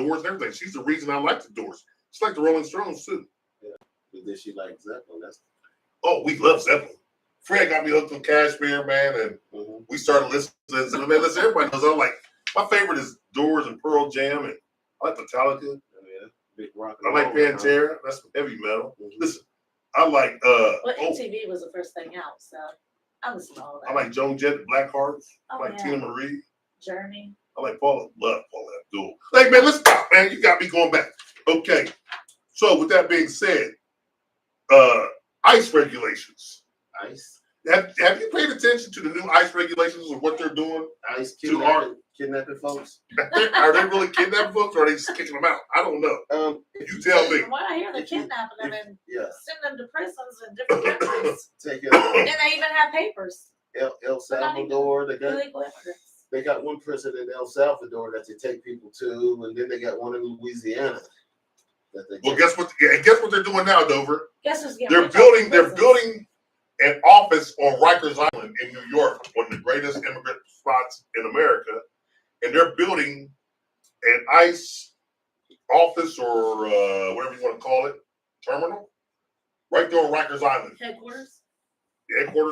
Doors and everything. She's the reason I like the Doors. She like the Rolling Stones too. Yeah, but then she like Zeppelin. We love Zeppelin. Fred got me hooked on Cashmere, man, and we started listening. And man, listen, everybody knows I'm like, my favorite is Doors and Pearl Jam, and I like Metallica. Yeah, big rock. I like Pantera. That's some heavy metal. Listen, I like MTV was the first thing out, so I listened to all that. I like Joan Jett, Black Hearts. I like Tina Marie. Journey. I like Paula. Love Paula Abdul. Hey man, let's stop, man. You got me going back. Okay. So with that being said, ICE regulations. ICE. Have you paid attention to the new ICE regulations of what they're doing? ICE kidnapping folks. Are they really kidnapping folks, or are they just kicking them out? I don't know. You tell me. From what I hear, they're kidnapping them and sending them to prisons in different countries. And they even have papers. El Salvador, illegal immigrants. They got one prison in El Salvador that they take people to, and then they got one in Louisiana. Guess what they're doing now, Dover? Guess who's getting They're building an office on Rikers Island in New York, one of the greatest immigrant spots in America, and they're building an ICE office or whatever you want to call it, terminal, right there on Rikers Island. Headquarters,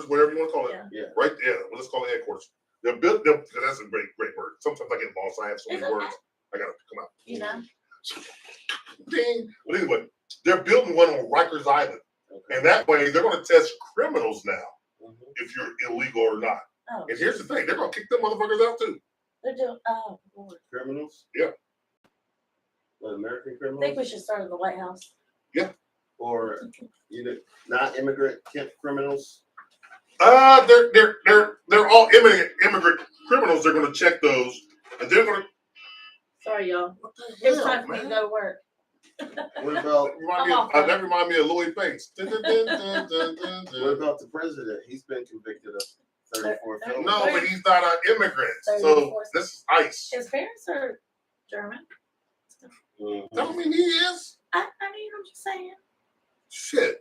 whatever you want to call it. Yeah. Right there. Well, let's call it headquarters. They're built. That's a great word. Sometimes I get lost. I have so many words. I gotta come out. You know. Ding. But anyway, they're building one on Rikers Island. Okay. And that way, they're going to test criminals now, if you're illegal or not. Oh, and here's the thing: they're going to kick them motherfuckers out too. They're doing Lord. Criminals. Yeah. What, American criminals? I think we should start in the White House. Yeah. Or not immigrant criminals. They're all immigrant criminals. They're going to check those, and they're going to. Sorry, y'all. It's time for me to go to work. What about? That remind me of Lloyd Banks. What about the president? He's been convicted of 34 felonies. No, but he's not an immigrant. So this is ICE. His parents are German. Don't mean he is. I mean, I'm just saying. Shit.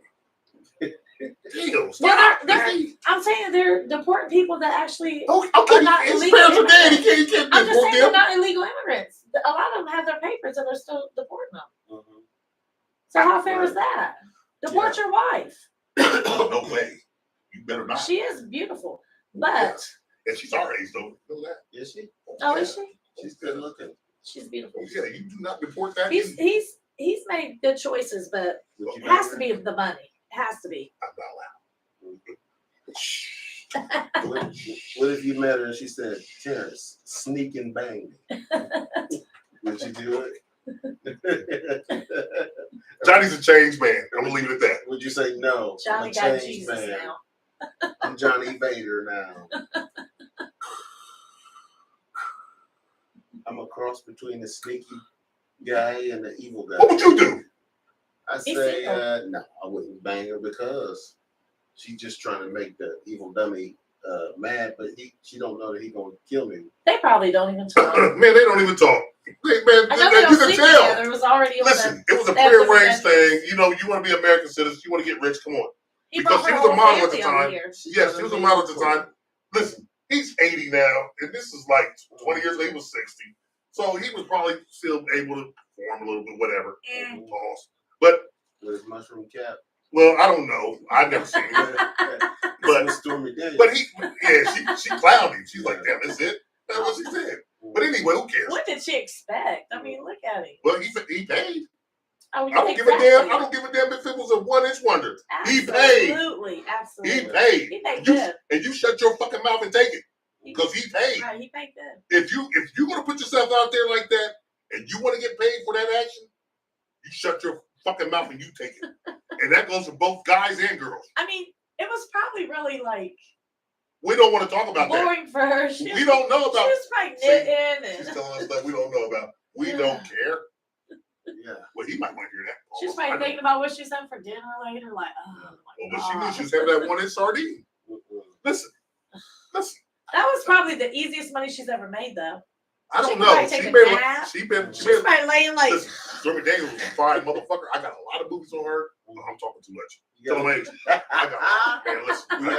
Damn, stop. I'm saying they're deporting people that actually are not his illegal parents are dead. He can't I'm just saying them. they're not illegal immigrants. A lot of them have their papers and they're still deporting them. So how fair is that? Deport your wife. No way. You better not. She is beautiful, but and she's our age though. Know that? Is she? Oh, is she? She's good looking. She's beautiful. Yeah, you do not deport that. He's made good choices, but it has to be the money. It has to be. I'm not allowed. What if you met her and she said, Terrence, sneak and bang me? Would you do it? Johnny's a changed man. I'm gonna leave it at that. Would you say no? Johnny got Jesus man. Now. I'm Johnny Vader now. I'm a cross between the sneaky guy and the evil guy. What would you do? I say no, I wouldn't bang her because she's just trying to make the evil dummy mad, but she don't know that he's gonna kill me. They probably don't even talk. Man, they don't even talk. Man, I know they don't sleep together. It was already Listen, it was a prearranged thing. You know, you want to be an American citizen, you want to get rich, come on. Because she was a model at the time. Yes, she was a model at the time. Listen, he's 80 now, and this is like 20 years ago, he was 60. So he was probably still able to perform a little bit, whatever. Pause. But with his mushroom cap. Well, I don't know. I've never seen it. She clowned him. She's like, damn, that's it? That's what she said. But anyway, who cares? What did she expect? I mean, look at him. Well, he paid. Oh, I don't give a damn. I don't give a damn if it was a 1-inch wonder. He paid. Absolutely. He paid. He paid good. And you shut your fucking mouth and take it. Because he paid. Right, he paid good. If you're gonna put yourself out there like that and you want to get paid for that action, you shut your fucking mouth and you take it. And that goes for both guys and girls. I mean, it was probably really like we don't want to talk about boring that. For her. We don't know about. She was probably knitting. She's telling us that we don't know about. We don't care. Yeah. Well, he might want to hear that. She's probably thinking about what she's having for dinner later. Like, but she knew she was having that 1-inch sardine. Listen. That was probably the easiest money she's ever made, though. I don't know. She's probably laying like. Stormy Daniels was a fine motherfucker. I got a lot of movies on her. I'm talking too much. We got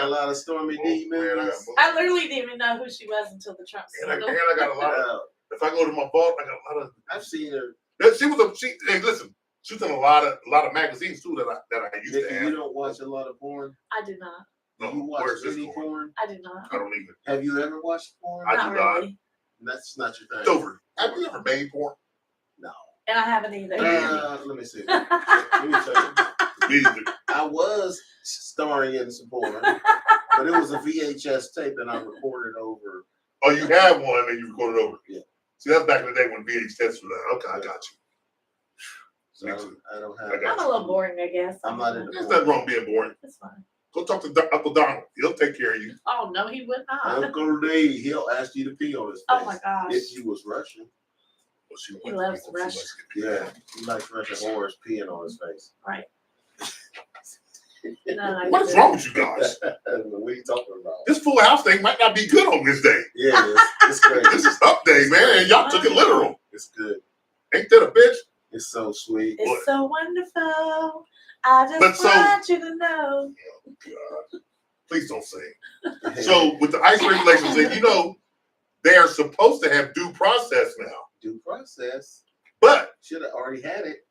a lot of Stormy D movies. I literally didn't even know who she was until the Trump scandal. And I got a lot of. If I go to my vault, I got a lot of. I've seen her Hey, listen, she was in a lot of magazines too that I used to have. You don't watch a lot of porn? I do not. No, you watch any porn? I do not. I don't even. Have you ever watched porn? I do not. That's not your thing. It's over. Have you ever made porn? No. And I haven't either. Let me see. Let me tell you. I was starring in some porn, but it was a VHS tape and I recorded over. Oh, you have one and you recorded over? Yeah. See, that's back in the day when VHS were there. Okay, I got you. So I don't have. I'm a little boring, I guess. I'm not in the There's nothing wrong being boring. That's fine. Go talk to Uncle Donald. He'll take care of you. Oh, no, he would not. Uncle D, he'll ask you to pee on his face. Oh, my gosh. If you was Russian. Well, He loves to rush. Yeah, he likes Russian whores peeing on his face. Right. No, what is wrong with you guys? What are you talking about? This Full House thing might not be good on this day. Yeah, it's great. This is up day, man, and y'all took it literal. It's good. Ain't that a bitch? It's so sweet. It's so wonderful. I just want you to know. Oh, God. Please don't sing. So, with the ICE regulations, and they are supposed to have due process now. Due process? But should have already had it.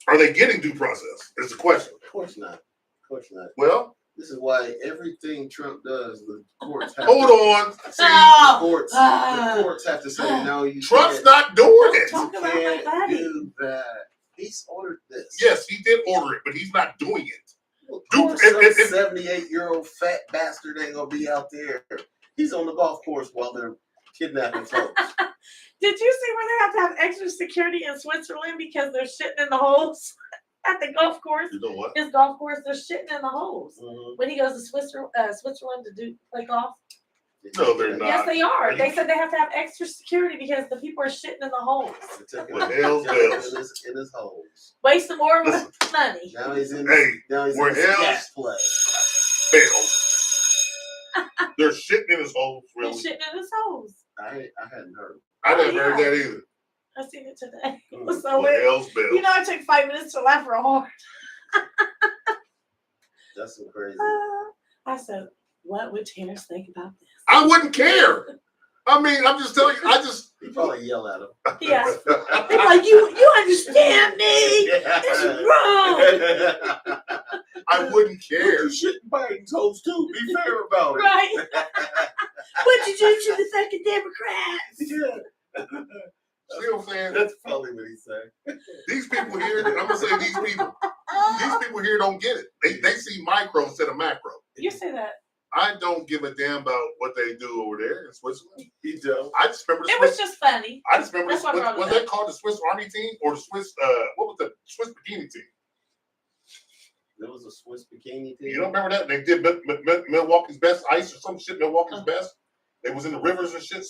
Are they getting due process? Is the question. Of course not. Of course not. Well, this is why everything Trump does, the courts have hold on. See, the courts have to say, no, you Trump's not doing it. Talk you about my can't buddy. do that. He's ordered this. Yes, he did order it, but he's not doing it. Well, of course, some 78-year-old fat bastard ain't gonna be out there. He's on the golf course while they're kidnapping folks. Did you see where they have to have extra security in Switzerland because they're shitting in the holes at the golf course? You know what? His golf course, they're shitting in the holes Mm-hmm. when he goes to Switzerland to play golf. No, they're not. Yes, they are. They said they have to have extra security because the people are shitting in the holes. What hell's bells? In his holes. Wasting more money. Now he's in. Hey, where hell's play? Bells. They're shitting in his holes, really. He's shitting in his holes. I hadn't heard. I never heard that either. I seen it today. It was so What weird. hell's bells? I took 5 minutes to laugh real hard. That's so crazy. I said, what would Terrence think about this? I wouldn't care. I mean, I'm just telling you. He probably yell at him. Yeah. They're like, you understand me? This is wrong. I wouldn't care. You shouldn't Biden's hoes too. Be fair about it. Right. What'd you do to the fucking Democrats? Yeah. See what I'm saying? That's probably what he said. These people here, I'm gonna say these people here don't get it. They see micro instead of macro. You say that. I don't give a damn about what they do over there in Switzerland. He don't. I just remember It was just funny. I just remember That's what brought it was up. that called the Swiss Army team or the Swiss what was the Swiss bikini team? There was a Swiss bikini team. You don't remember that? They did Milwaukee's best ice or some shit. Milwaukee's best. They was in the rivers and shit.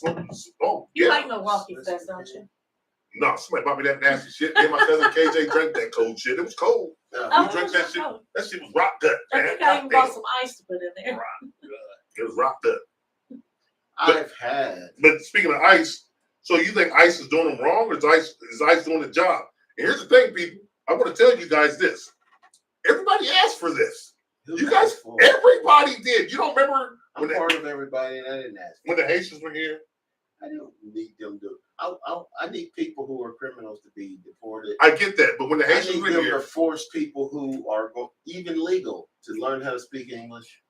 Oh, You yeah. like Milwaukee's best, don't you? No, somebody bought me that nasty shit. Me and my cousin KJ drank that cold shit. It was cold. Oh, We drank that shit. cold. That shit was rock gut, I man. think I even bought some ice to put in there. It was rock gut. I've had. But speaking of ice, so you think ice is doing them wrong, or is ice doing the job? And here's the thing, people. I want to tell you guys this. Everybody asked for this. You guys, everybody did. You don't remember I'm part of everybody, and I didn't ask. When the Haitians were here? I don't need them to. I need people who are criminals to be deported. I get that, but when the I Haitians need were them here, to force people who are even legal to learn how to speak English.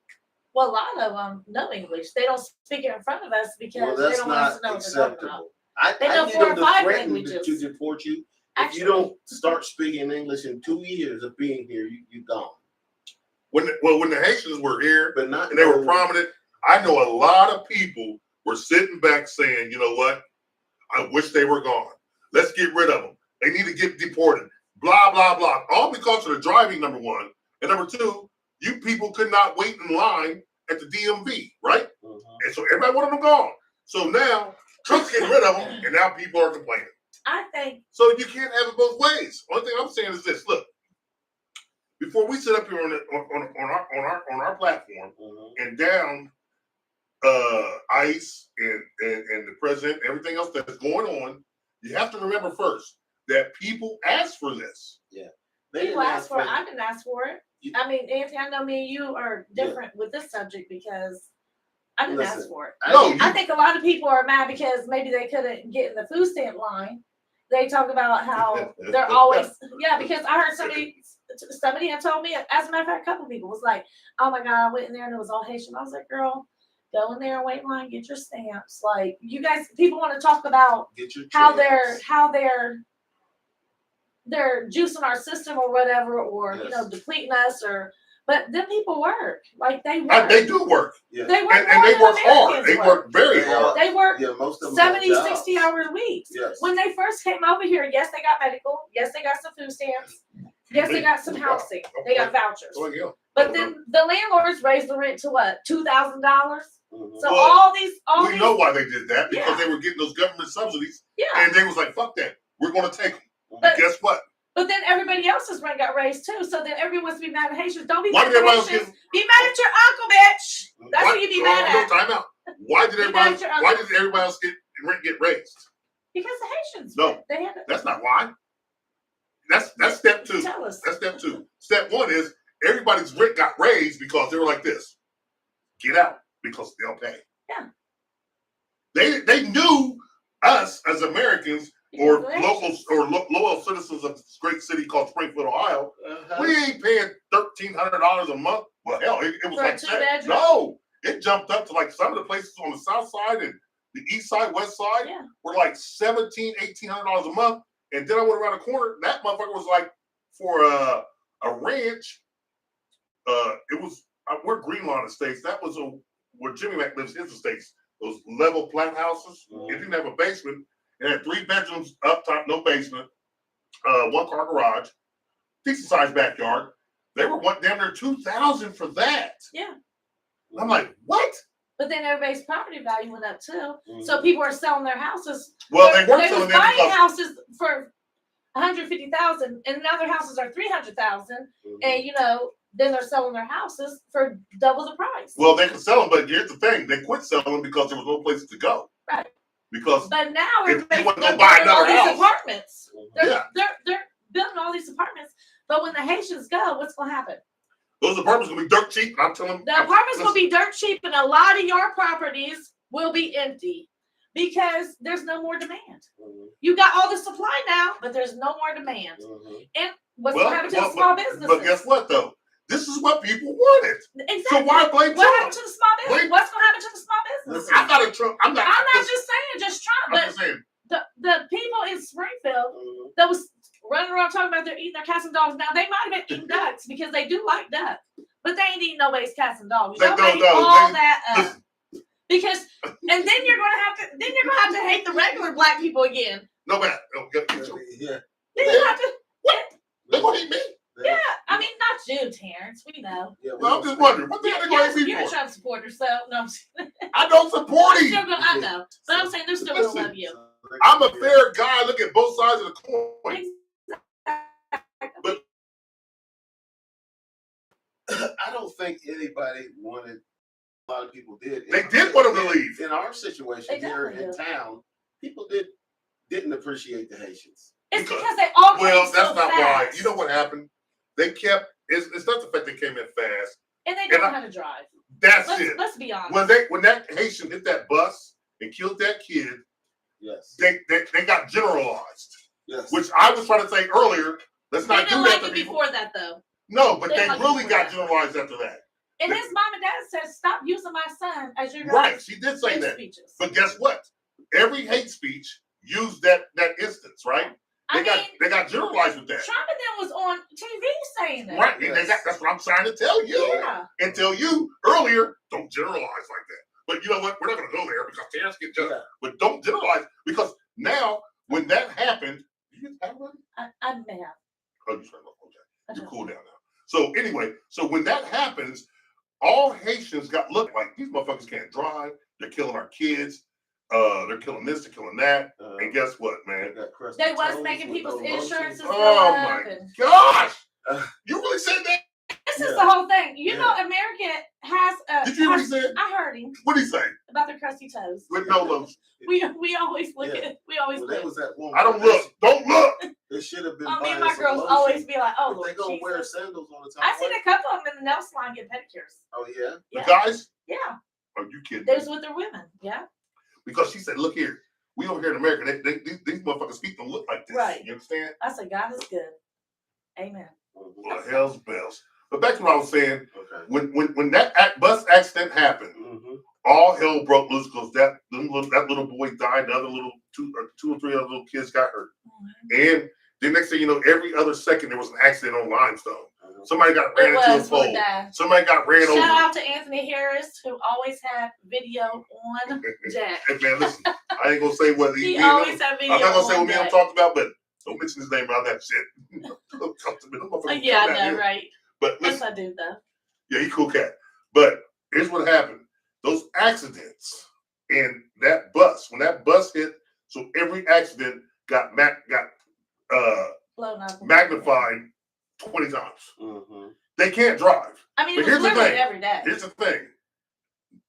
Well, a lot of them know English. They don't speak it in front of us because Well, they that's don't want us not to know what they're talking about. acceptable. They know I need 4 or them to 5 threaten languages. to deport you. Actually, If you don't start speaking English in 2 years of being here, you're gone. when the Haitians were here, But not and they were prominent, I know a lot of people were sitting back saying, you know what? I wish they were gone. Let's get rid of them. They need to get deported. Blah, blah, blah. All because of the driving, number one. And number two, you people could not wait in line at the DMV, right? And so everybody wanted them gone. So now Trump's getting rid of them, and now people are complaining. I think So you can't have it both ways. Only thing I'm saying is this: look, before we sit up here on our platform and down ICE and the president, everything else that's going on, you have to remember first that people asked for this. Yeah, people asked for it. I didn't ask for it. I mean, Anthony, I know me and you are different with this subject because I didn't ask for it. I think a lot of people are mad because maybe they couldn't get in the food stamp line they talk about how they're always, because I heard somebody had told me, as a matter of fact, a couple people was like, oh my God, I went in there and it was all Haitian. I was like, girl, go in there and wait in line, get your stamps. Like, you guys, people want to talk about how they're juicing our system or whatever, or depleting us, but them people work. Like, they work. They do work. Yeah. They work and they work hard. They work very hard. They work most of them 70, 60 hours weeks. Yes. When they first came over here, yes, they got medical. Yes, they got some food stamps. Yes, they got some housing. They got vouchers. But then the landlords raised the rent to what? $2,000? So we know why they did that, because they were getting those government subsidies. Yeah. And they was like, fuck that. We're going to take them. But guess what? But then everybody else's rent got raised too. So then everyone wants to be mad at Haitians. Don't be mad at Haitians. Be mad at your uncle, bitch. That's what you be mad at. No, time out. Why did everybody else rent get raised? Because the Haitians. No, that's not why. That's step two. Tell us. That's step two. Step one is everybody's rent got raised because they were like this. Get out, because they'll pay. Yeah. They knew us as Americans or locals or loyal citizens of this great city called Springfield, Ohio. We ain't paying $1,300 a month. Well, hell, it was like that. No, it jumped up to like some of the places on the south side and the east side, west side were like $1,700, $1,800 a month. And then I went around the corner. That motherfucker was like, for a ranch. It was where Greenlawn Estates. That was where Jimmy Mack lives. His estates, those level flat houses. It didn't have a basement. It had 3 bedrooms up top, no basement, 1-car garage, decent sized backyard. They were damn near $2,000 for that. Yeah. I'm like, what? But then everybody's property value went up too. So people are selling their houses. Well, they weren't selling them buying houses for $150,000, and now their houses are $300,000, and then they're selling their houses for double the price. Well, they can sell them, but here's the thing: they quit selling because there was no place to go. Right. But now if they're building all these apartments. They're building all these apartments. But when the Haitians go, what's going to happen? Those apartments will be dirt cheap. I'm telling you. The apartments will be dirt cheap, and a lot of your properties will be empty because there's no more demand. You got all the supply now, but there's no more demand. And what's going to happen to the small businesses? But guess what, though? This is what people wanted. Exactly. So why blame Trump? What happened to the small business? What's going to happen to the small business? I'm not a Trump. I'm not just saying, just Trump. I'm just saying. The people in Springfield that was running around talking about they're eating their cats and dogs. Now, they might have been eating ducks because they do like duck. But they ain't eating nobody's cats and dogs. Y'all make all that up. Because, and then you're going to have to hate the regular black people again. No, man. Then you have to. What? They going to eat me? Yeah, I mean, not you, Terrence. We know. Yeah, well, I'm just wondering, what the hell are they going to eat me for? You're a Trump supporter, so no. I don't support him. I know, but I'm saying they're still going to love you. I'm a fair guy. Look at both sides of the coin. But I don't think anybody wanted. A lot of people did. They did want them to leave. In our situation here in town, people didn't appreciate the Haitians. It's because they all came that's so not fast. why. You know what happened? They kept. It's not the fact they came in fast. And they don't know how to drive. That's it. Let's be honest. When that Haitian hit that bus and killed that kid, yes, they got generalized. Yes. Which I was trying to say earlier. Let's not do that to people. Before that, though. No, but they really got generalized after that. And his mom and dad said, "Stop using my son as your right." She did say that. Speeches. But guess what? Every hate speech used that instance, right? They got generalized with that. Trump and them was on TV saying that. Right. Yes. That's what I'm trying to tell you. Yeah. And tell you earlier, don't generalize like that. But you know what? We're not going to go there because Terrence get judged. Yeah. But don't generalize because now when that happened, you have one? I may have. Oh, you turned off. Okay. You're cool down now. So anyway, when that happens, all Haitians got looked like these motherfuckers can't drive. They're killing our kids. They're killing this, they're killing that. And guess what, man? They was making people's insurances go up. Oh my gosh! You really said that? This is the whole thing. You know, America has a. Did you really say it? I heard him. What did he say? About their crusty toes. With no lotion. We always look at. We always look. Was that woman. I don't look. Don't look. It should have been. Me and my girls always be like, "Oh, Lord, they gonna wear sandals all the time." I've seen a couple of them in the nail salon get pedicures. Oh yeah. The guys? Yeah. Are you kidding? There's with their women. Yeah. Because she said, "Look here, We over here in America, these motherfuckers' feet don't look like this. Right. You understand? I said, God is good. Amen. Well, hell's bells. But back to what I was saying. Okay. When that bus accident happened, all hell broke loose because that little boy died. The other two or three other little kids got hurt. And the next thing you know, every other second there was an accident on Limestone. Somebody got ran into a pole. Somebody got ran over. Shout out to Anthony Harris, who always had video on deck. Hey man, listen, I ain't gonna say what he always had video. I'm not gonna say what me I'm talking about, but don't mention his name around that shit. Yeah, I know, right? But listen, yes, I do though. Yeah, he cool cat. But here's what happened: those accidents and that bus. When that bus hit, so every accident got magnified 20 times. They can't drive. I mean, but here's the thing. Every day. Here's the thing.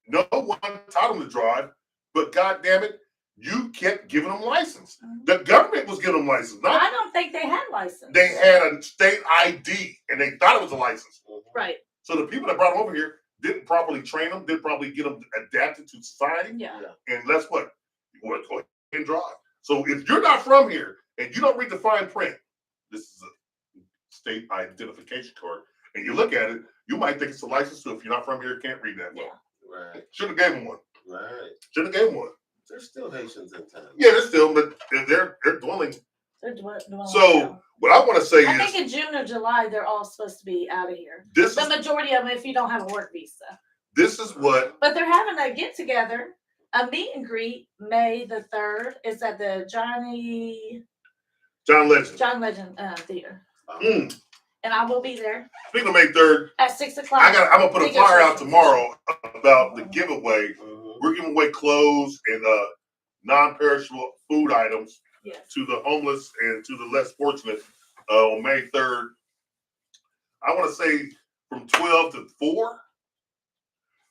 No one taught them to drive, but God damn it, you kept giving them license. The government was giving them license. I don't think they had license. They had a state ID, and they thought it was a license. Right. So the people that brought them over here didn't properly train them, didn't properly get them adapted to society. Yeah. And that's what? You want to go ahead and drive. So if you're not from here and you don't read the fine print, this is a state identification card, and you look at it, you might think it's a license. So if you're not from here, you can't read that. Yeah. Right. Should have gave them one. Right. Should have gave them one. There's still Haitians in town. Yeah, they're still, but they're dwindling. They're dwindling. So what I want to say is, I think in June or July they're all supposed to be out of here. The majority of them, if you don't have a work visa. This is what. But they're having a get together, a meet and greet, May the 3rd. It's at the John Legend Theater. And I will be there. Speaking of May 3rd, at 6 o'clock. I'm gonna put a flyer out tomorrow about the giveaway. We're giving away clothes and non-perishable food items to the homeless and to the less fortunate on May 3rd. I want to say from 12 to 4.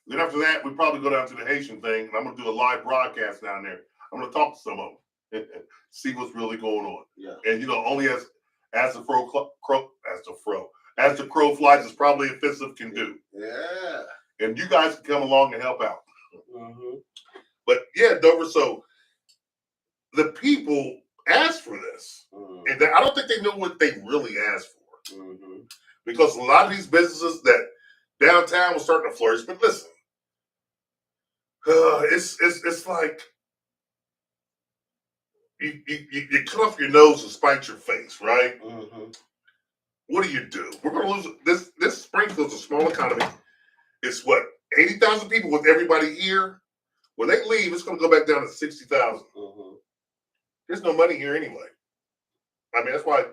Then after that, we probably go down to the Haitian thing, and I'm gonna do a live broadcast down there. I'm gonna talk to some of them and see what's really going on. Yeah. And only as the crow flies, is probably offensive can do. Yeah. And you guys can come along and help out. But yeah, Dover. So the people asked for this, and I don't think they know what they really asked for, because a lot of these businesses that downtown was starting to flourish. But listen, it's like you cut off your nose and spite your face, right? What do? We're going to lose this. Springfield's a small economy. It's what, 80,000 people with everybody here. When they leave, it's going to go back down to 60,000. There's no money here anyway. I mean, that's why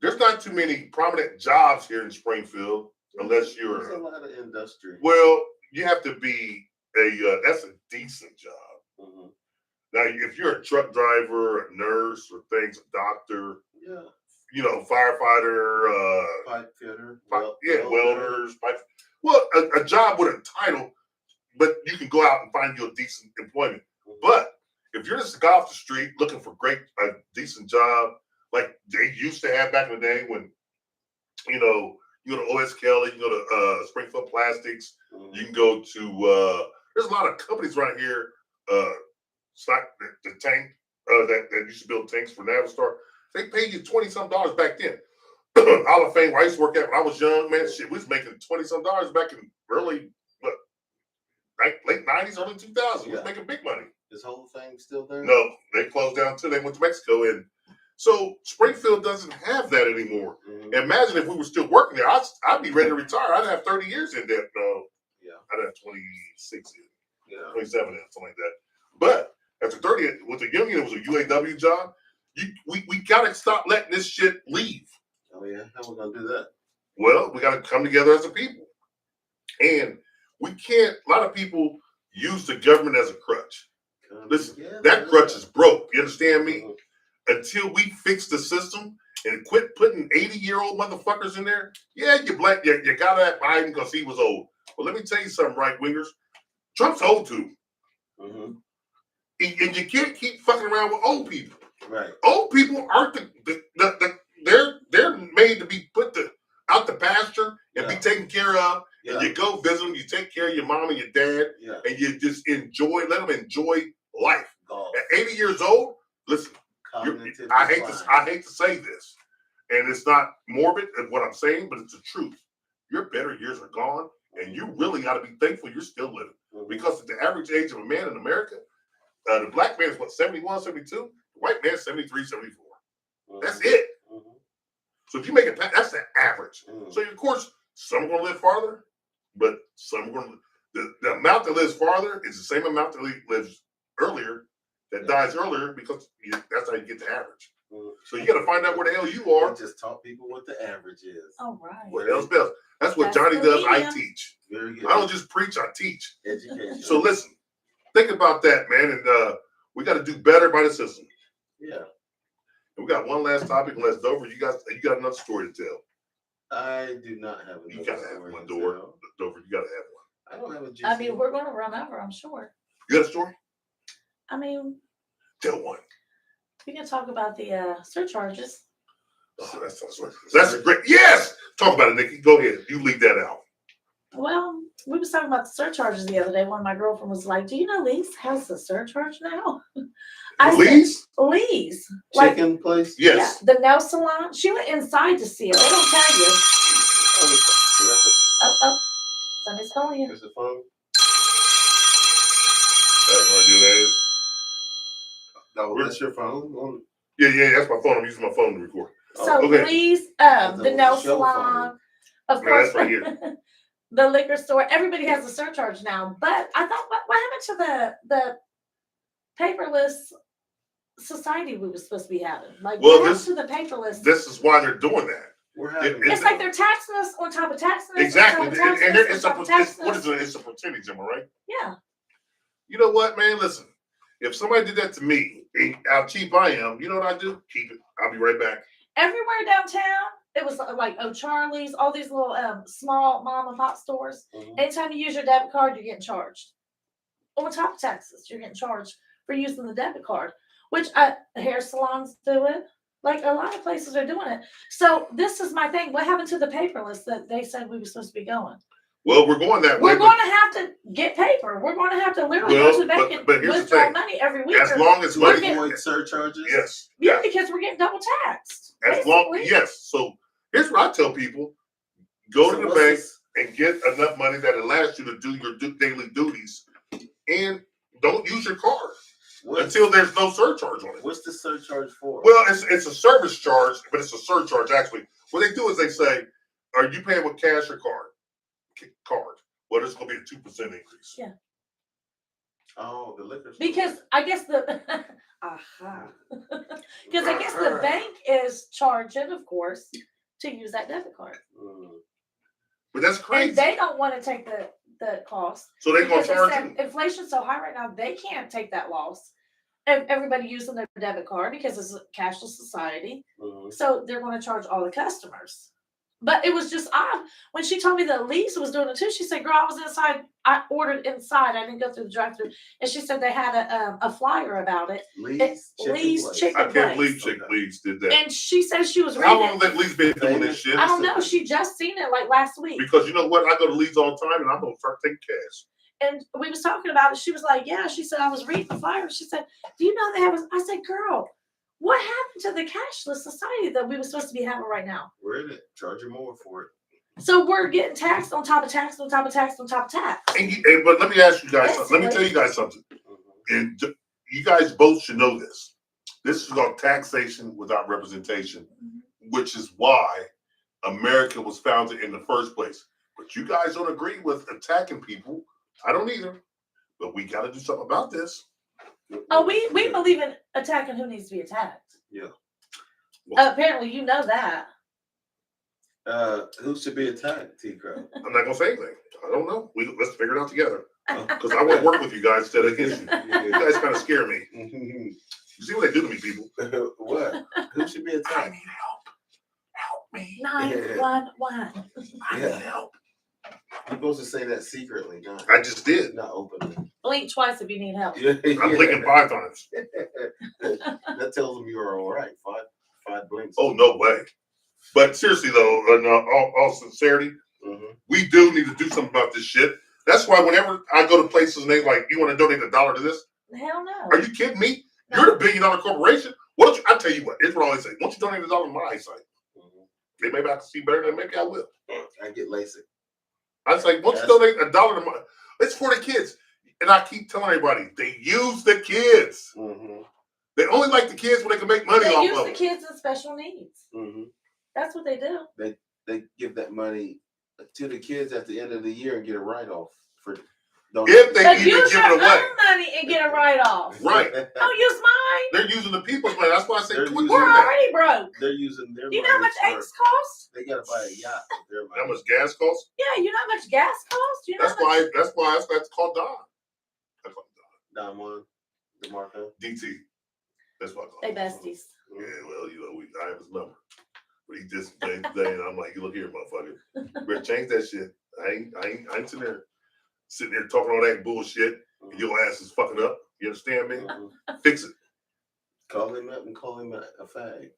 there's not too many prominent jobs here in Springfield, unless you're. There's a lot of industry. Well, you have to be that's a decent job. Now, if you're a truck driver, a nurse, or things, a doctor, firefighter, pipe fitter, welders, well, a job with a title, but you can go out and find you a decent employment. But if you're just a guy off the street looking for a decent job, like they used to have back in the day when, you go to O.S. Kelly, you go to Springfield Plastics, you can go to, there's a lot of companies right here, the tank, that used to build tanks for Navistar. They paid you $20-some back then. Hall of Fame, where I used to work at when I was young, man, shit, we was making $20-some back in late 90s, early 2000s. We was making big money. Is whole thing still there? No, they closed down too. They went to Mexico, and so Springfield doesn't have that anymore. Imagine if we were still working there. I'd be ready to retire. I'd have 30 years in debt. No, I'd have 26 in, 27 in, something like that. But after 30, with the union, it was a UAW job. We gotta stop letting this shit leave. Oh yeah, how are we gonna do that? Well, we gotta come together as a people, and we can't. A lot of people use the government as a crutch. Listen, that crutch is broke. You understand me? Until we fix the system and quit putting 80-year-old motherfuckers in there. Yeah, you got that Biden because he was old. But let me tell you something, right wingers. Trump's old too. And you can't keep fucking around with old people. Right. Old people aren't they're made to be put out the pasture and be taken care of. Yeah. And you go visit them, you take care of your mom and your dad, and you just let them enjoy life. 80 years old, listen, I hate to say this, and it's not morbid at what I'm saying, but it's the truth. Your better years are gone, and you really got to be thankful you're still living. Because at the average age of a man in America, the black man is what, 71, 72? The white man is 73, 74. That's it. So if you make it, that's the average. So of course, some are going to live farther, but some are going to, the amount that lives farther is the same amount that lives earlier, that dies earlier, because that's how you get the average. So you got to find out where the hell you are. Just taught people what the average is. All right. What else does? That's what Johnny does. I teach. Very good. I don't just preach, I teach. Education. So listen, think about that, man. And we got to do better by the system. Yeah. And we got one last topic, unless Dover, you got another story to tell. I do not have a. You got to have one, Dover. Dover, you got to have one. I don't have a GC. I mean, we're going to run over, I'm sure. You got a story? I mean, tell one. We can talk about the surcharges. Oh, that's a great. Yes, talk about it, Nikki. Go ahead. You leave that out. Well, we was talking about the surcharges the other day. One of my girlfriend was like, "Do you know Lee's has a surcharge now?" Lee's? Lee's Chicken place? Yes. Yeah, the nail salon. She went inside to see it. They don't tell you. Oh, somebody's calling you. Is the phone? That's what I do, that is. No, that's your phone? Yeah, that's my phone. I'm using my phone to record. So okay. Lee's, the nail salon, of course, that's right here. the liquor store. Everybody has a surcharge now. But I thought, what happened to the paperless society we were supposed to be having? Like, what happened to the paperless? This is why they're doing that. It's like they're taxing us on top of taxing us. Exactly. On top of and it's what is it? It's a percentage, am I right? Yeah. You know what, man? Listen, if somebody did that to me, how cheap I am, you know what I do? Keep it. I'll be right back. Everywhere downtown, it was like O'Charlie's, all these little small mom and pop stores. Anytime you use your debit card, you're getting charged. On top of taxes, you're getting charged for using the debit card, which hair salons do it. Like, a lot of places are doing it. So this is my thing. What happened to the paperless that they said we were supposed to be going? Well, we're going that way. We're going to have to get paper. We're going to have to literally go to the bank and withdraw money every week. As long as we're getting surcharges. Yes. Yeah, because we're getting double taxed. Yes. So here's what I tell people: go to the bank and get enough money that will last you to do your daily duties, and don't use your card until there's no surcharge on it. What's the surcharge for? Well, it's a service charge, but it's a surcharge actually. What they do is they say, "Are you paying with cash or card?" Card. Well, there's going to be a 2% increase. Yeah. Oh, the liquor store. Because I guess the because I guess the bank is charging, of course, to use that debit card. But that's crazy. And they don't want to take the cost. So they're going to charge you. Inflation's so high right now, they can't take that loss. And everybody using their debit card because it's a cashless society. So they're going to charge all the customers. But it was just odd. When she told me that Lisa was doing it too, she said, girl, I was inside. I ordered inside. I didn't go through the drive-thru. And she said they had a flyer about it. Lee's Chicken Place. I can't believe Lee's did that. And she said she was reading How long has Lee's been doing this shit? I don't know. She just seen it like last week. Because you know what? I go to Lee's all the time and I'm going to start taking cash. And we was talking about it. She was like, yeah. She said, I was reading the flyer. She said, do you know they have I said, girl, what happened to the cashless society that we were supposed to be having right now? We're in it. Charging more for it. So we're getting taxed on top of tax on top of tax on top of tax. But let me ask you guys something. Let me tell you guys something. And you guys both should know this. This is called taxation without representation, which is why America was founded in the first place. But you guys don't agree with attacking people. I don't either. But we got to do something about this. Oh, we believe in attacking who needs to be attacked. Yeah. Well, apparently, you know that. Who should be attacked, T-Crow? I'm not gonna say anything. I don't know. Let's figure it out together. Because I want to work with you guys instead of against you. You guys kind of scare me. You see what they do to me, people? What? Who should be attacked? I need help. Help me. 911. I need help. You're supposed to say that secretly, not. I just did. Not openly. Blink twice if you need help. I'm blinking 5 times. That tells them you're all right. Five blinks. Oh, no way. But seriously, though, in all sincerity, we do need to do something about this shit. That's why whenever I go to places and they like, you want to donate $1 to this? Hell no. Are you kidding me? You're the $1 billion corporation. What don't you? I tell you what. Here's what I always say. Once you donate $1 to my eyesight, maybe I can see better than maybe I will. I get LASIK. I was like, once you donate $1 to my, it's for the kids. And I keep telling everybody, they use the kids. Mm-hmm. They only like the kids when they can make money off of them. They use the kids with special needs. Mm-hmm. That's what they do. They give that money to the kids at the end of the year and get a write-off for if they even use give your it away. own money and get a write-off. Right. Don't use mine. They're using the people's money. That's why I say We're already broke. They're using their money. You know how much eggs cost? They gotta buy a yacht with their money. How much gas costs? Yeah, you know how much gas costs? You know That's why it's called Don. That's what Don Juan, DeMarco. DT. That's what I call They him. besties. Yeah, well, I have his number. But he just changed today, and I'm like, look here, motherfucker. Better change that shit. I ain't sitting there talking all that bullshit, and your ass is fucking up. You understand me? Mm-hmm. Fix it. Call him up and call him a fag.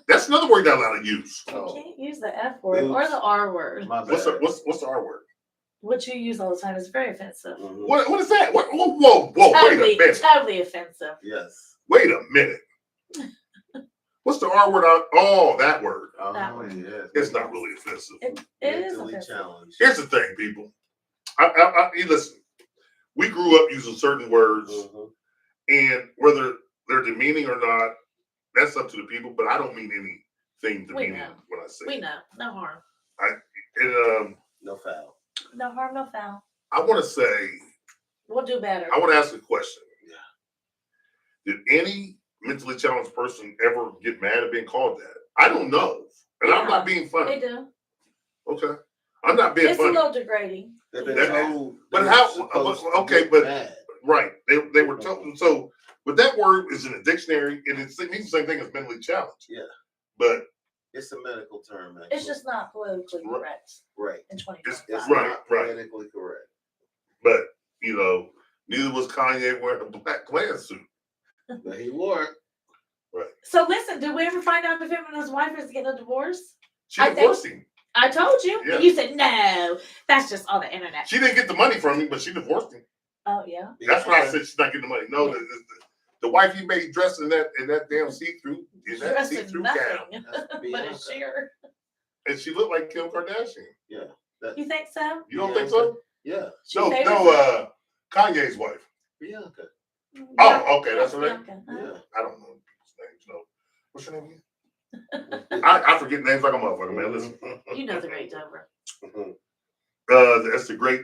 That's another word you're not allowed to use. You can't use the F word or the R word. My bad. What's the R word? What you use all the time is very offensive. Mm-hmm. What is that? Whoa, Totally, wait a minute. totally offensive. Yes. Wait a minute. What's the R word? Oh, that word. Oh, That one. yes. It's not really offensive. It is Mentally offensive. challenged. Here's the thing, people. You listen. We grew up using certain words, and whether they're demeaning or not, that's up to the people. But I don't mean anything demeaning when I say. We know. No harm. No foul. No harm, no foul. I want to say. We'll do better. I want to ask a question. Yeah. Did any mentally challenged person ever get mad at being called that? I don't know, and I'm not being funny. They do. Okay, I'm not being funny. It's a little degrading. They've been told. But how? Okay, but right, they were told. So, but that word is in a dictionary, and it means the same thing as mentally challenged. Yeah, but it's a medical term. Actually. It's just not politically correct. Right. In 2025. It's not politically correct. But neither was Kanye wearing a black Klan suit. But he wore it. Right. So listen, did we ever find out if him and his wife is getting a divorce? She divorced him. I told you. Yeah. And you said no. That's just on the internet. She didn't get the money from him, but she divorced him. Oh yeah. That's why I said she's not getting the money. No, the wife he made dressed in that damn see-through gown. But it's sheer. And she looked like Kim Kardashian. Yeah. You think so? You don't think so? Yeah. No, Kanye's wife. Bianca. Oh, okay, that's her name. Yeah. I don't know people's names. No. What's your name again? I forget names like a motherfucker, man. Listen. You know the great Dover. That's the great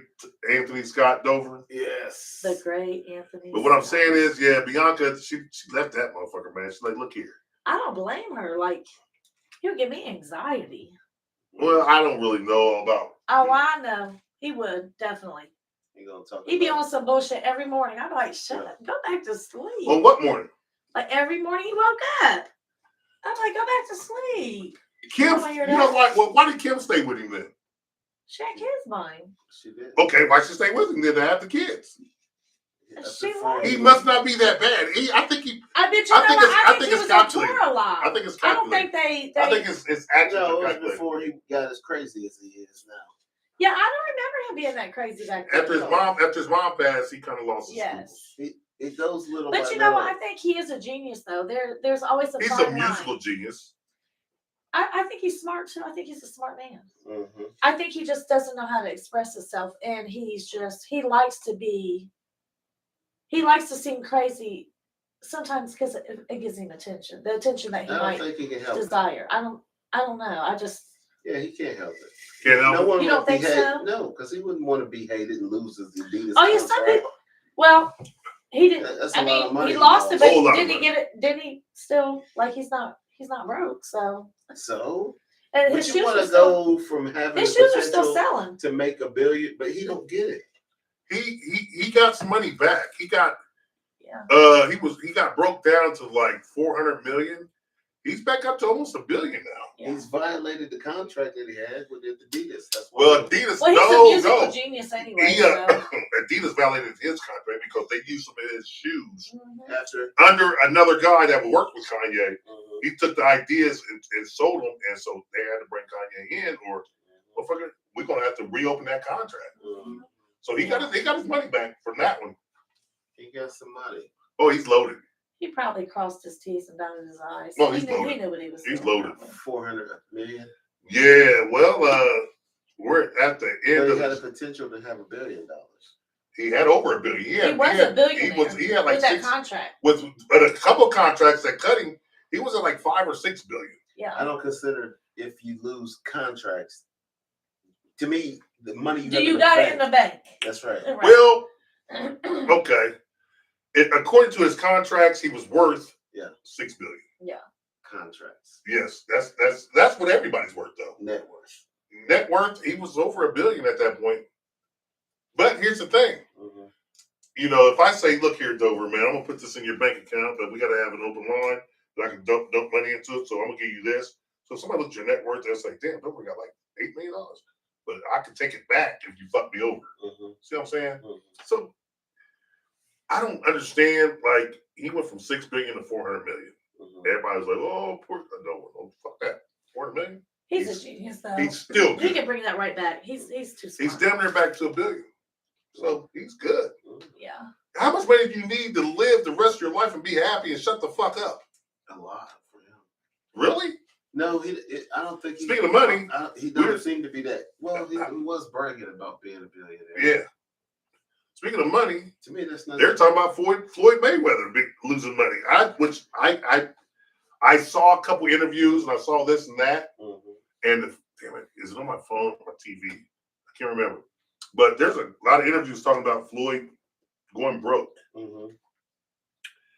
Anthony Scott Dover. Yes. The great Anthony. But what I'm saying is, Bianca, she left that motherfucker, man. She's like, look here. I don't blame her. Like, he'll give me anxiety. Well, I don't really know about. Oh, I know. He would, definitely. He'd be about on some bullshit every morning. I'd be like, shut up. Go back to sleep. On what morning? Like, every morning he woke up. I'm like, go back to sleep. Kim, you know why? Well, why did Kim stay with him then? She had kids mine. She did. Okay, why she stay with him then to have the kids? He must not be that bad. I think he. I think it's calculated. I think it's calculated. don't think they I think it's actually calculated. Before he got as crazy as he is now. Yeah, I don't remember him being that crazy back then. After his mom passed, he kind of lost his Yes. It goes little. But you know what? I think he is a genius, though. There's always a. He's a musical genius. I think he's smart too. I think he's a smart man. Mm-hmm. I think he just doesn't know how to express himself, and he likes to seem crazy sometimes because it gives him attention, the attention that he might desire. I don't know. Yeah, he can't help it. Can't help it. You don't think so? No, because he wouldn't want to be hated and lose his Adidas. Oh, yeah, some people. Well, he didn't. That's a lot of money he lost it, but didn't he get it? Didn't he still he's not broke? So. And but his you shoes want to go from having his shoes are still selling to make $1 billion, but he don't get it. He got some money back. He got he got broke down to like 400 million. He's back up to almost $1 billion now. Yeah. He's violated the contract that he had with Adidas. That's why. Adidas. Well, he's a musical genius anyway. Adidas violated his contract because they used some of his shoes under another guy that worked with Kanye. He took the ideas and sold them, and so they had to bring Kanye in, or motherfucker, we're gonna have to reopen that contract. So he got his money back from that one. He got some money. Oh, he's loaded. He probably crossed his T's and dotted his I's. Well, he's loaded. He knew what he was doing. He's loaded. 400 million. Yeah, well, we're at the end. But he had a potential to have $1 billion. He had over $1 billion. He was a billionaire. He had like with that contract. With a couple contracts that cut him. He was at like $5 or $6 billion. Yeah. I don't consider if you lose contracts. To me, the money you got it in the bank. That's right. Well, okay. According to his contracts, he was worth $6 billion. Yeah. Contracts. Yes, that's what everybody's worth though. Net worth. Net worth. He was over $1 billion at that point. But here's the thing. Mm-hmm. You know, if I say, look here, Dover, man, I'm gonna put this in your bank account, but we gotta have an open line that I can dump money into it, so I'm gonna give you this. So if somebody looks at your net worth, they'll say, damn, Dover got like $8 million. But I can take it back if you fuck me over. Mm-hmm. See what I'm saying? Mm-hmm. So I don't understand. Like he went from $6 billion to $400 million. Mm-hmm. Everybody's like, "Oh, poor no, fuck that, $400 million." He's a genius, though. He's still good. He can bring that right back. He's too smart. He's damn near back to $1 billion. So he's good. Yeah. How much money do you need to live the rest of your life and be happy and shut the fuck up? A lot for him. Really? No, I don't think. Speaking of money, he doesn't seem to be that. Well, he was bragging about being a billionaire. Yeah. Speaking of money, to me that's not. They're talking about Floyd Mayweather losing money. I saw a couple interviews and I saw this and that. Mm-hmm. And damn it, is it on my phone or my TV? I can't remember. But there's a lot of interviews talking about Floyd going broke. Mm-hmm.